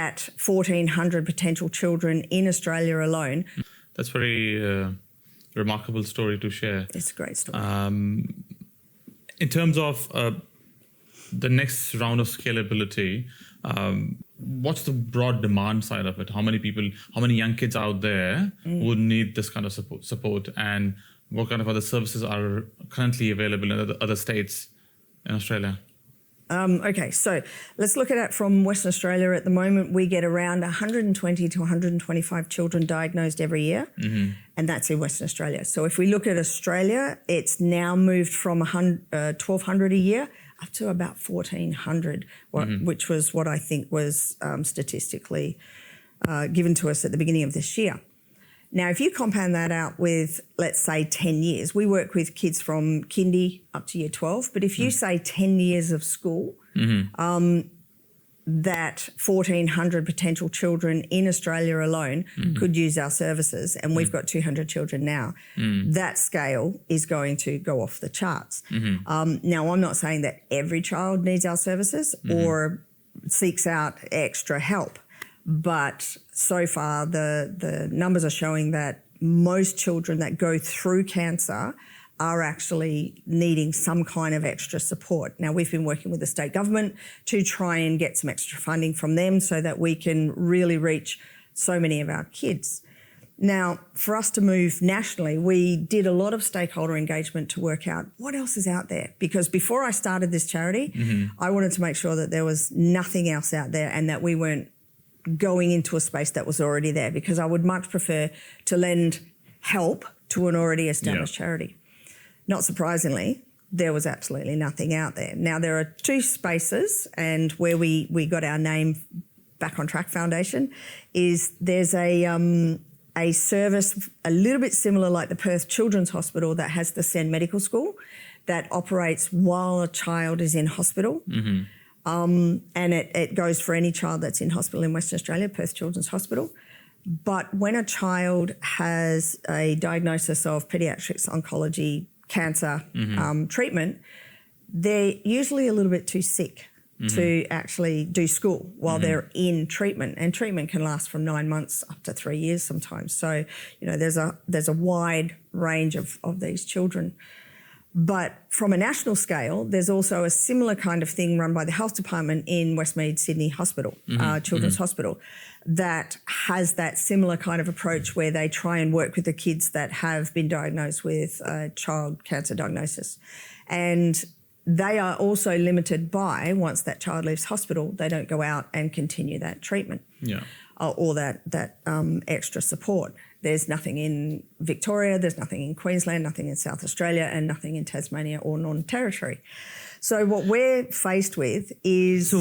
that 1,400 potential children in Australia alone. That's very remarkable story to share. It's a great story. In terms of the next round of scalability, what's the broad demand side of it? How many people, how many young kids out there would need this kind of support, and what kind of other services are currently available in other states in Australia? Okay, so let's look at it from Western Australia. At the moment, we get around 120 to 125 children diagnosed every year, and that's in Western Australia. So if we look at Australia, it's now moved from 1,200 a year up to about 1,400, which was what I think was statistically given to us at the beginning of this year. Now, if you compound that out with, let's say, 10 years, we work with kids from kindy up to year 12, but if you say 10 years of school, that 1,400 potential children in Australia alone could use our services, and we've got 200 children now. That scale is going to go off the charts. Now, I'm not saying that every child needs our services or seeks out extra help, but so far the numbers are showing that most children that go through cancer are actually needing some kind of extra support. Now, we've been working with the state government to try and get some extra funding from them so that we can really reach so many of our kids. Now, for us to move nationally, we did a lot of stakeholder engagement to work out what else is out there. Because before I started this charity, I wanted to make sure that there was nothing else out there and that we weren't going into a space that was already there, because I would much prefer to lend help to an already established charity. Not surprisingly, there was absolutely nothing out there. Now, there are two spaces, and where we got our name, Back on Track Foundation, is there's a service a little bit similar like the Perth Children's Hospital that has the Sen Medical School that operates while a child is in hospital. And it goes for any child that's in hospital in Western Australia, Perth Children's Hospital. But when a child has a diagnosis of paediatrics, oncology, cancer treatment, they're usually a little bit too sick to actually do school while they're in treatment. And treatment can last from 9 months up to 3 years sometimes. So, you know, there's a wide range of these children. But from a national scale, there's also a similar kind of thing run by the Health Department in Westmead Sydney Hospital, Children's Hospital, that has that similar kind of approach where they try and work with the kids that have been diagnosed with a child cancer diagnosis. And they are also limited by, once that child leaves hospital, they don't go out and continue that treatment or that extra support. There's nothing in Victoria, there's nothing in Queensland, nothing in South Australia, and nothing in Tasmania or Northern Territory. So what we're faced with is... So